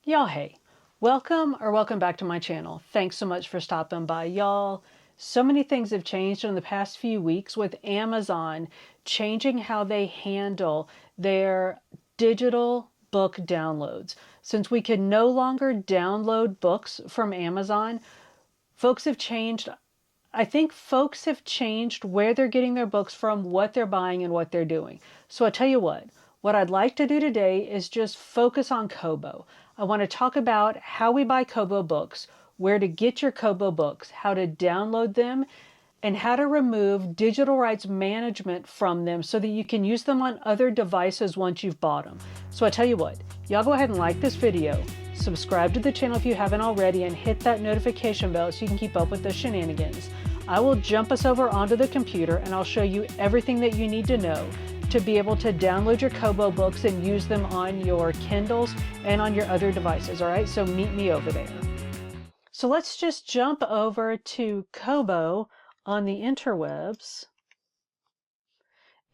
Y'all, hey, welcome back to my channel. Thanks so much for stopping by, y'all. So many things have changed in the past few weeks with Amazon changing how they handle their digital book downloads. Since we can no longer download books from Amazon, folks have changed. I think folks have changed where they're getting their books from, what they're buying, and what they're doing. So I tell you what I'd like to do today is just focus on Kobo. I want to talk about how we buy Kobo books, where to get your Kobo books, how to download them, and how to remove digital rights management from them so that you can use them on other devices once you've bought them. So I tell you what, y'all go ahead and like this video, subscribe to the channel if you haven't already, and hit that notification bell so you can keep up with the shenanigans. I will jump us over onto the computer and I'll show you everything that you need to know to be able to download your Kobo books and use them on your Kindles and on your other devices, all right? So meet me over there. So let's just jump over to Kobo on the interwebs.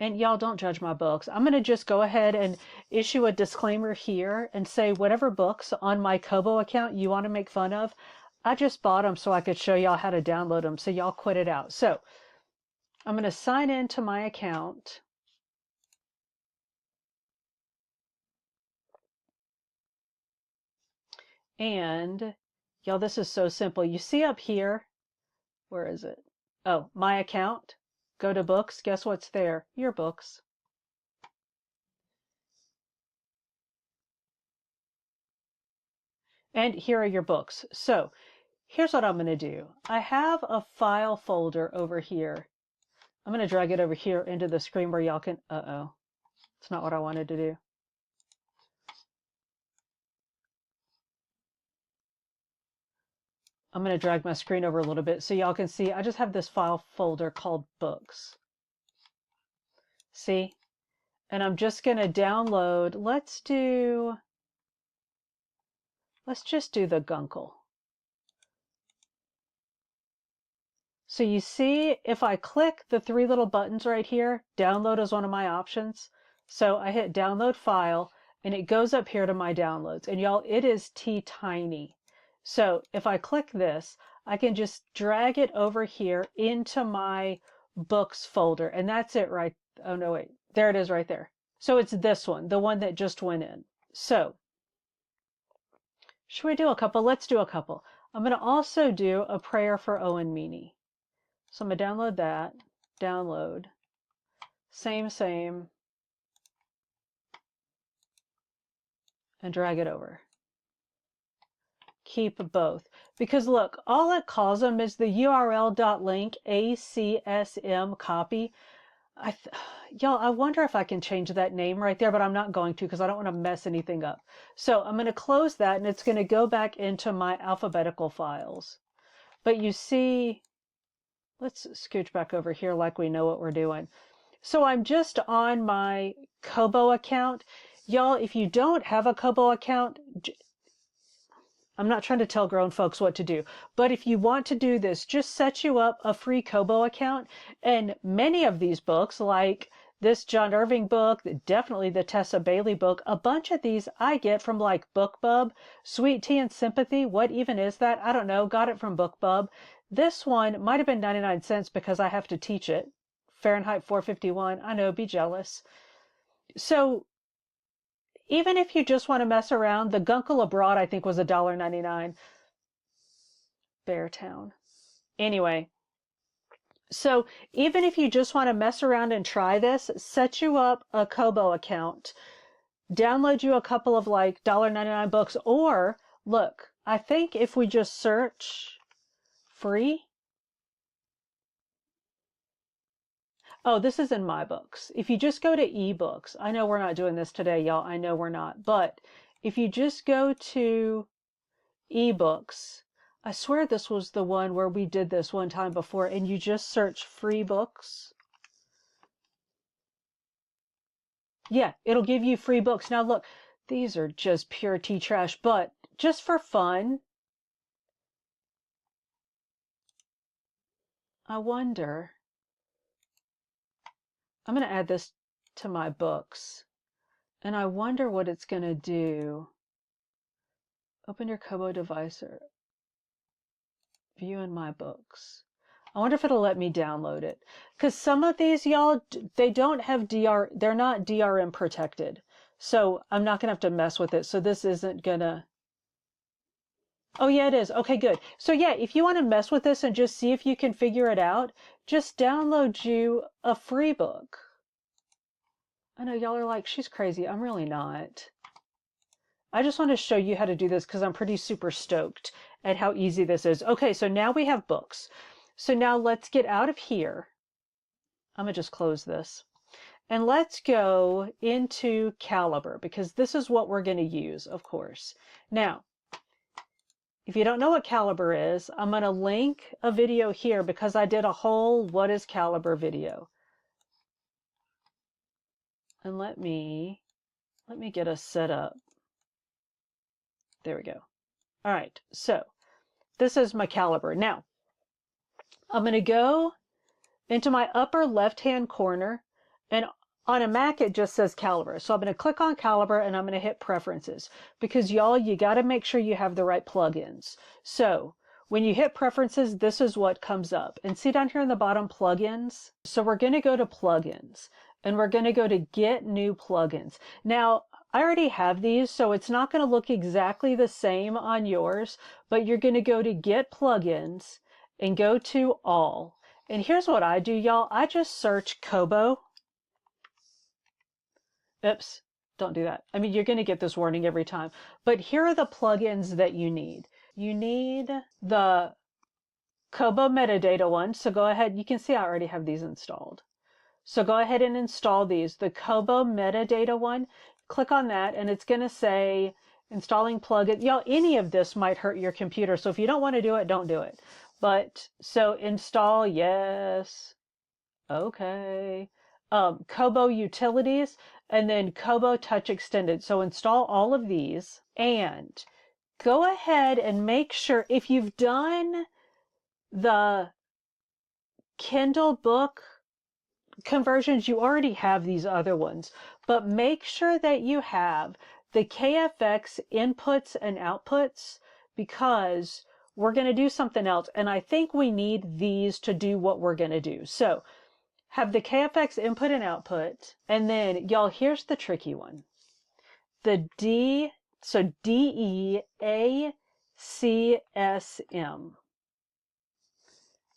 And y'all don't judge my books. I'm going to just go ahead and issue a disclaimer here and say whatever books on my Kobo account you want to make fun of, I just bought them so I could show y'all how to download them. So y'all quit it out. So I'm going to sign into my account. And y'all, this is so simple. You see up here, where is it? Oh, my account. Go to books. Guess what's there? Your books. And here are your books. So here's what I'm going to do. I have a file folder over here. I'm going to drag it over here into the screen where y'all can, it's not what I wanted to do. I'm going to drag my screen over a little bit so y'all can see I just have this file folder called books. See? And I'm just going to download, let's just do the Gunkel. So you see, if I click the three little buttons right here, download is one of my options. So I hit download file and it goes up here to my downloads. And y'all, it is tiny. So if I click this, I can just drag it over here into my books folder. And that's it right. Oh no, wait, there it is right there. So it's this one, the one that just went in. So should we do a couple? Let's do a couple. I'm going to also do a prayer for Owen Meany. So I'm going to download that, download, same, and drag it over. Keep both. Because look, all it calls them is the url.link ACSM copy. Y'all, I wonder if I can change that name right there, but I'm not going to because I don't want to mess anything up. So I'm going to close that and it's going to go back into my alphabetical files. But you see, let's scooch back over here like we know what we're doing. So I'm just on my Kobo account. Y'all, if you don't have a Kobo account, I'm not trying to tell grown folks what to do, but if you want to do this, just set you up a free Kobo account. And many of these books, like this John Irving book, definitely the Tessa Bailey book, a bunch of these I get from like BookBub, Sweet Tea and Sympathy. What even is that? I don't know. Got it from BookBub. This one might have been 99 cents because I have to teach it. Fahrenheit 451. I know, be jealous. So even if you just want to mess around, the Gunkel Abroad, I think, was $1.99. Beartown. Anyway, so even if you just want to mess around and try this, set you up a Kobo account, download you a couple of like $1.99 books, or look, I think if we just search free. Oh, this is in my books. If you just go to eBooks, I know we're not doing this today, y'all. I know we're not. But if you just go to eBooks, I swear this was the one where we did this one time before, and you just search free books. Yeah, it'll give you free books. Now look, these are just pure tea trash, but just for fun, I wonder, I'm going to add this to my books, and I wonder what it's going to do Open your Kobo device or view in my books. I wonder if it'll let me download it. Because some of these, y'all, they don't have they're not DRM protected. So I'm not going to have to mess with it. So this isn't going to... Oh, yeah, it is. Okay, good. So yeah, if you want to mess with this and just see if you can figure it out, just download you a free book. I know y'all are like, she's crazy. I'm really not. I just want to show you how to do this because I'm pretty super stoked at how easy this is. Okay, so now we have books. So now let's get out of here. I'm going to just close this. And let's go into Calibre because this is what we're going to use, of course. Now, if you don't know what Calibre is, I'm going to link a video here because I did a whole What is Calibre video. And let me get us set up. There we go. All right, so this is my Calibre. Now, I'm going to go into my upper left-hand corner, and on a Mac, it just says Calibre. So I'm going to click on Calibre, and I'm going to hit Preferences, because y'all, you got to make sure you have the right plugins. So when you hit Preferences, this is what comes up. And see down here in the bottom, Plugins? So we're going to go to Plugins, and we're going to go to Get New Plugins. Now, I already have these, so it's not going to look exactly the same on yours, but you're going to go to Get Plugins and go to All. And here's what I do, y'all. I just search Kobo. Oops, don't do that. I mean, you're going to get this warning every time. But here are the plugins that you need. You need the Kobo metadata one. So go ahead. You can see I already have these installed. So go ahead and install these. The Kobo metadata one, click on that, and it's going to say installing plugin. Y'all, any of this might hurt your computer. So if you don't want to do it, don't do it. But so install, yes. Okay. Kobo utilities, and then Kobo Touch Extended. So install all of these and go ahead and make sure if you've done the Kindle book conversions, you already have these other ones, but make sure that you have the KFX inputs and outputs because we're going to do something else. And I think we need these to do what we're going to do. So have the KFX input and output. And then y'all, here's the tricky one. The deacsm.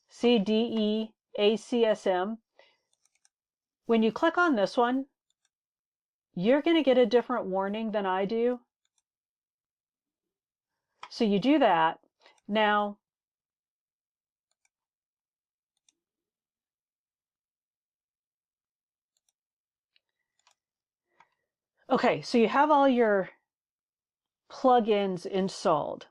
See deacsm. When you click on this one, you're going to get a different warning than I do. So you do that. Now, okay, so you have all your plugins installed.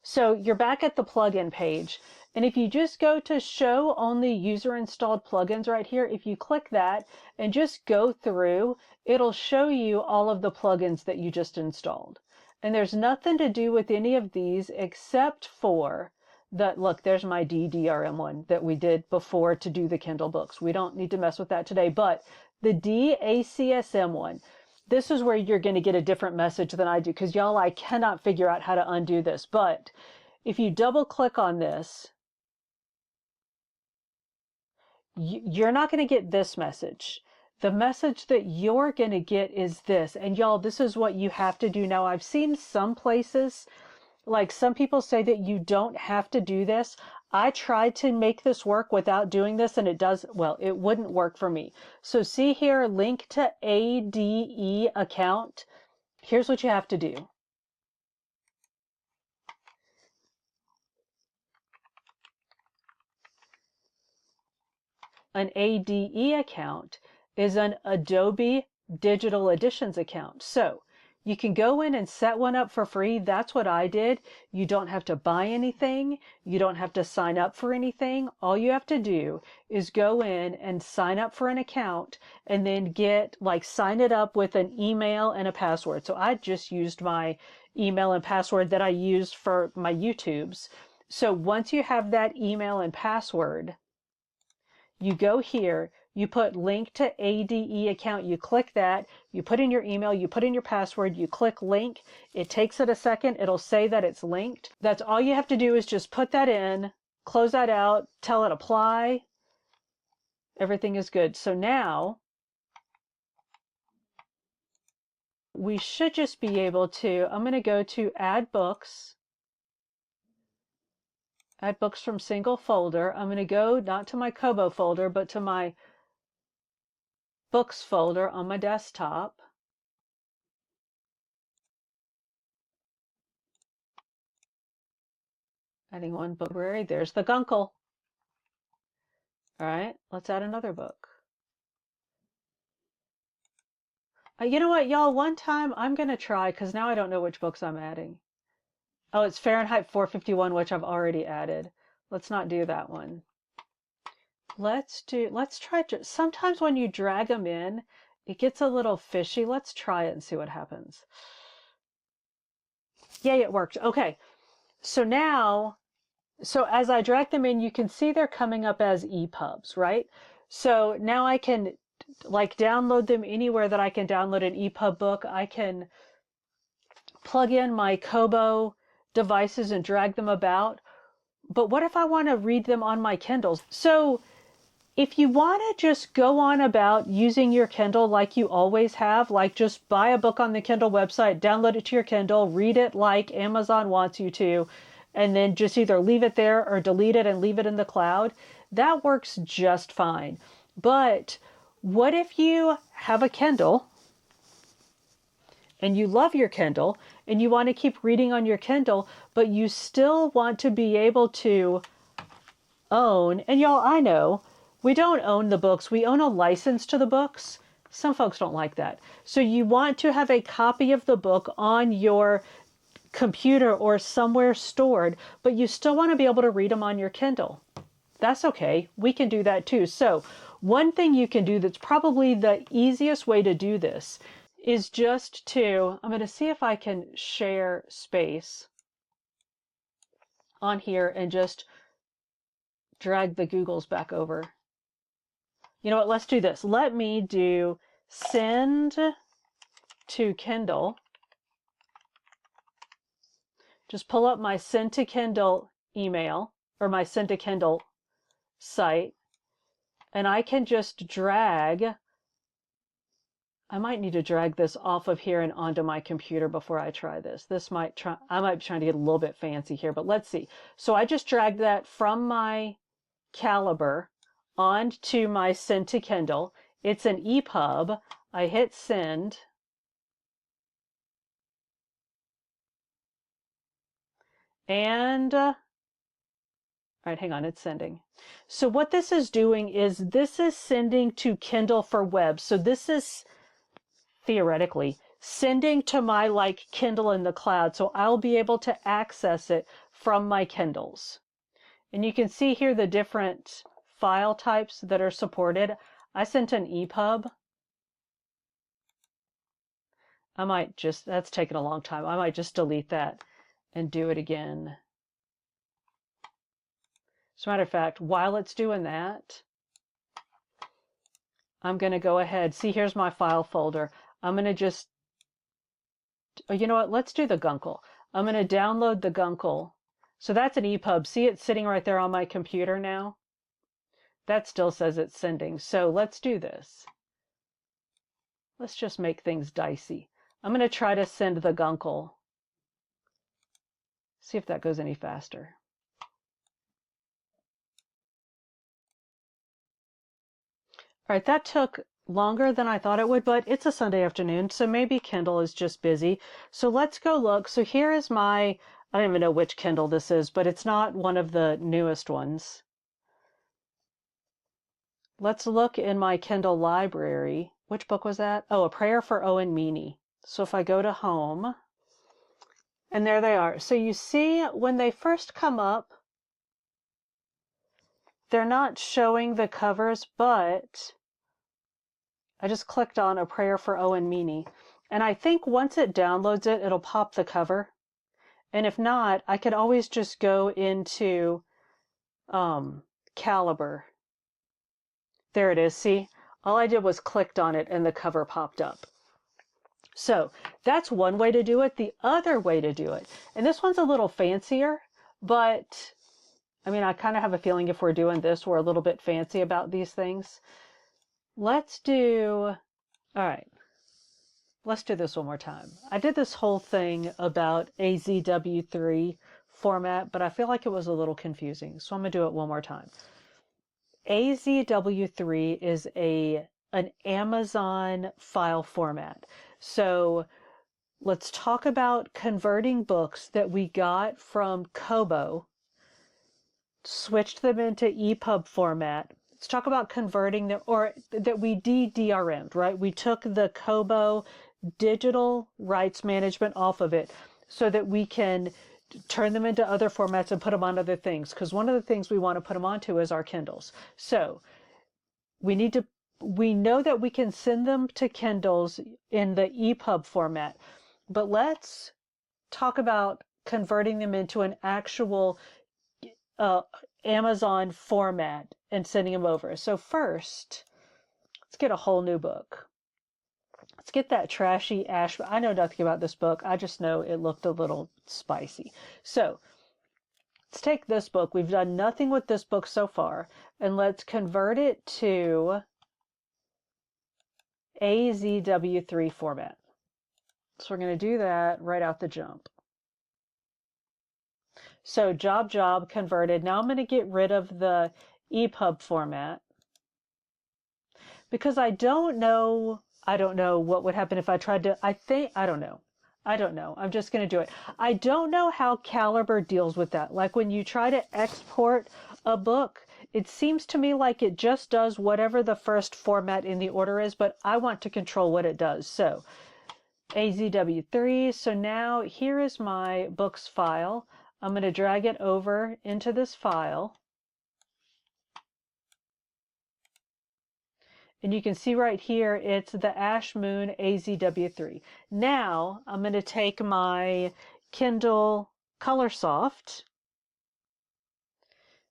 So you're back at the plugin page. And if you just go to show only user installed plugins right here, if you click that and just go through, it'll show you all of the plugins that you just installed. And there's nothing to do with any of these except for look, there's my deDRM one that we did before to do the Kindle books. We don't need to mess with that today, but the deacsm one, this is where you're going to get a different message than I do because y'all, I cannot figure out how to undo this. But if you double click on this, you're not going to get this message. The message that you're going to get is this. And y'all, this is what you have to do. Now, I've seen some places, like some people say that you don't have to do this. I tried to make this work without doing this and it does, well, it wouldn't work for me. So see here, link to ADE account. Here's what you have to do. An ADE account is an Adobe Digital Editions account. So you can go in and set one up for free. That's what I did. You don't have to buy anything. You don't have to sign up for anything. All you have to do is go in and sign up for an account and then sign it up with an email and a password. So I just used my email and password that I used for my YouTubes. So once you have that email and password, you go here, you put link to ADE account, you click that, you put in your email, you put in your password, you click link. It takes it a second. It'll say that it's linked. That's all you have to do is just put that in, close that out, tell it apply. Everything is good. So now we should just be able to, I'm going to go to add books from single folder. I'm going to go not to my Kobo folder, but to my books folder on my desktop. Adding one book library. There's the Gunkel. All right, let's add another book. You know what, y'all? One time I'm going to try, because now I don't know which books I'm adding. Oh, it's Fahrenheit 451, which I've already added. Let's not do that one. Let's try, sometimes when you drag them in, it gets a little fishy. Let's try it and see what happens. Yay, it worked. Okay, so now, so as I drag them in, you can see they're coming up as EPUBs, right? So now I can like download them anywhere that I can download an EPUB book. I can plug in my Kobo devices and drag them about. But what if I want to read them on my Kindles? So if you want to just go on about using your Kindle like you always have, like just buy a book on the Kindle website, download it to your Kindle, read it like Amazon wants you to, and then just either leave it there or delete it and leave it in the cloud, that works just fine. But what if you have a Kindle and you love your Kindle and you want to keep reading on your Kindle, but you still want to be able to own, and y'all, I know, we don't own the books, we own a license to the books. Some folks don't like that. So you want to have a copy of the book on your computer or somewhere stored, but you still want to be able to read them on your Kindle. That's okay. We can do that too. So one thing you can do that's probably the easiest way to do this is just to, I'm going to see if I can share space on here and just drag the Googles back over. You know what? Let's do this. Let me do send to Kindle. Just pull up my send to Kindle email or my send to Kindle site, and I can just drag. I might need to drag this off of here and onto my computer before I try this. I might be trying to get a little bit fancy here, but let's see. So I just dragged that from my Caliber onto my send to Kindle. It's an EPUB. I hit send. And, all right, hang on, it's sending. So what this is doing is this is sending to Kindle for web. So this is theoretically sending to my like Kindle in the cloud. So I'll be able to access it from my Kindles. And you can see here the different file types that are supported. I sent an EPUB. That's taken a long time. I might just delete that and do it again. As a matter of fact, while it's doing that, I'm going to go ahead. See, here's my file folder. I'm going to just, oh, you know what? Let's do the Gunkel. I'm going to download the Gunkel. So that's an EPUB. See, it's sitting right there on my computer now. That still says it's sending. So let's do this. Let's just make things dicey. I'm going to try to send the Gunkel. See if that goes any faster. All right, that took longer than I thought it would, but it's a Sunday afternoon, so maybe Kindle is just busy. So let's go look. So here is my, I don't even know which Kindle this is, but it's not one of the newest ones. Let's look in my Kindle library. Which book was that? Oh, A Prayer for Owen Meany. So if I go to home, and there they are. So you see when they first come up, they're not showing the covers, but I just clicked on A Prayer for Owen Meany. And I think once it downloads it, it'll pop the cover. And if not, I could always just go into Caliber There it is. See, all I did was clicked on it and the cover popped up. So that's one way to do it. The other way to do it, and this one's a little fancier, but I mean, I kind of have a feeling if we're doing this, we're a little bit fancy about these things. Let's do, all right, let's do this one more time. I did this whole thing about AZW3 format, but I feel like it was a little confusing. So I'm going to do it one more time. AZW3 is an Amazon file format. So let's talk about converting books that we got from Kobo, switched them into EPUB format. Let's talk about converting them, or that we de-DRM'd, right? We took the Kobo digital rights management off of it so that we can turn them into other formats and put them on other things. Because one of the things we want to put them onto is our Kindles. So we know that we can send them to Kindles in the EPUB format, but let's talk about converting them into an actual Amazon format and sending them over. So first, let's get a whole new book. Let's get that trashy ash. I know nothing about this book. I just know it looked a little spicy. So let's take this book. We've done nothing with this book so far, and let's convert it to AZW3 format. So we're going to do that right out the jump. So job converted. Now I'm going to get rid of the EPUB format because I don't know what would happen if I tried to, I don't know. I'm just going to do it. I don't know how Calibre deals with that. Like when you try to export a book, it seems to me like it just does whatever the first format in the order is, but I want to control what it does. So AZW3. So now here is my books file. I'm going to drag it over into this file. And you can see right here, it's the Ash Moon AZW3. Now I'm going to take my Kindle Colorsoft,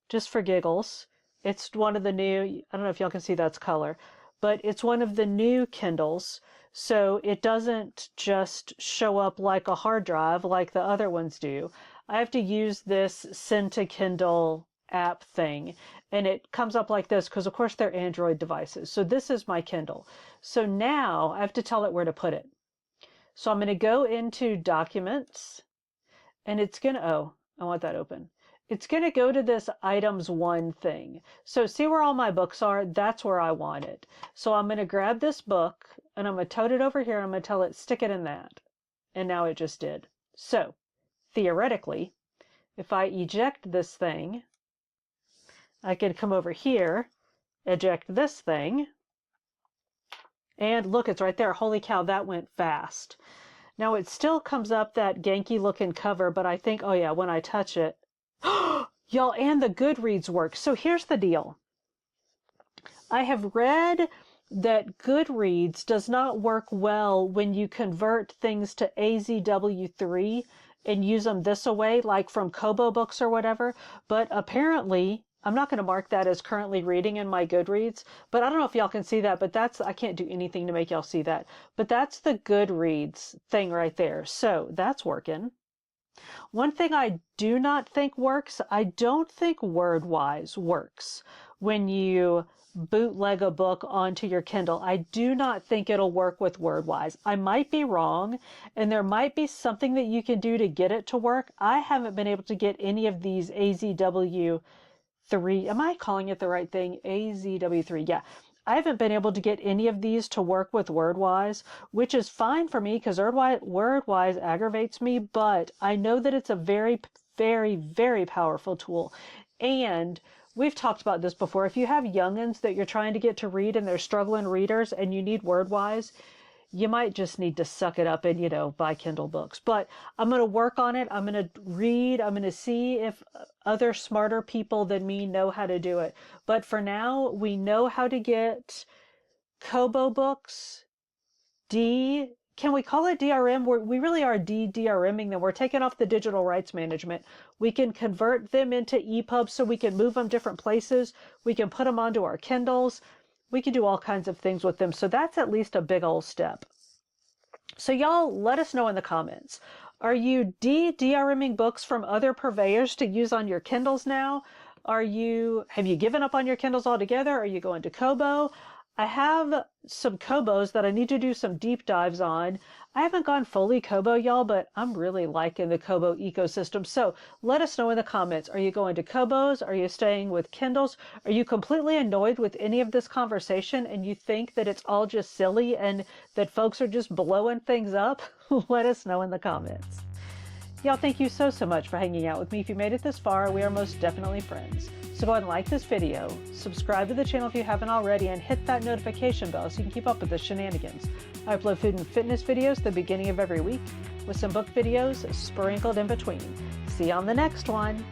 just for giggles. It's one of the new, I don't know if y'all can see that's color, but it's one of the new Kindles. So it doesn't just show up like a hard drive like the other ones do. I have to use this Send to Kindle app thing, and it comes up like this because of course they're Android devices. So this is my Kindle. So now I have to tell it where to put it. So I'm going to go into Documents, and it's going to, oh, I want that open. It's going to go to this items 1 thing. So see where all my books are? That's where I want it. So I'm going to grab this book and I'm going to tote it over here. I'm going to tell it stick it in that. And now it just did. So theoretically, if I eject this thing, I could come over here, eject this thing, and look, it's right there. Holy cow, that went fast. Now it still comes up that ganky looking cover, but I think, oh yeah, when I touch it, y'all, and the Goodreads works. So here's the deal. I have read that Goodreads does not work well when you convert things to AZW3 and use them this way, like from Kobo books or whatever. But apparently, I'm not going to mark that as currently reading in my Goodreads, but I don't know if y'all can see that, but that's, I can't do anything to make y'all see that. But that's the Goodreads thing right there. So that's working. One thing I do not think works, I don't think WordWise works when you bootleg a book onto your Kindle. I do not think it'll work with WordWise. I might be wrong, and there might be something that you can do to get it to work. I haven't been able to get any of these AZW3, am I calling it the right thing? AZW3, yeah. I haven't been able to get any of these to work with WordWise, which is fine for me because WordWise aggravates me, but I know that it's a very, very, very powerful tool. And we've talked about this before. If you have youngins that you're trying to get to read and they're struggling readers and you need WordWise, you might just need to suck it up and, you know, buy Kindle books. But I'm going to work on it. I'm going to read. I'm going to see if other smarter people than me know how to do it. But for now, we know how to get Kobo books, can we call it DRM? We really are de-DRMing them. We're taking off the digital rights management. We can convert them into EPUB so we can move them different places. We can put them onto our Kindles. We can do all kinds of things with them. So that's at least a big old step. So y'all let us know in the comments. Are you de-DRMing books from other purveyors to use on your Kindles now? Have you given up on your Kindles altogether? Are you going to Kobo? I have some Kobos that I need to do some deep dives on. I haven't gone fully Kobo, y'all, but I'm really liking the Kobo ecosystem. So let us know in the comments. Are you going to Kobos? Are you staying with Kindles? Are you completely annoyed with any of this conversation and you think that it's all just silly and that folks are just blowing things up? Let us know in the comments. Y'all, thank you so much for hanging out with me. If you made it this far, we are most definitely friends. So go ahead and like this video, subscribe to the channel if you haven't already, and hit that notification bell so you can keep up with the shenanigans. I upload food and fitness videos at the beginning of every week, with some book videos sprinkled in between. See you on the next one.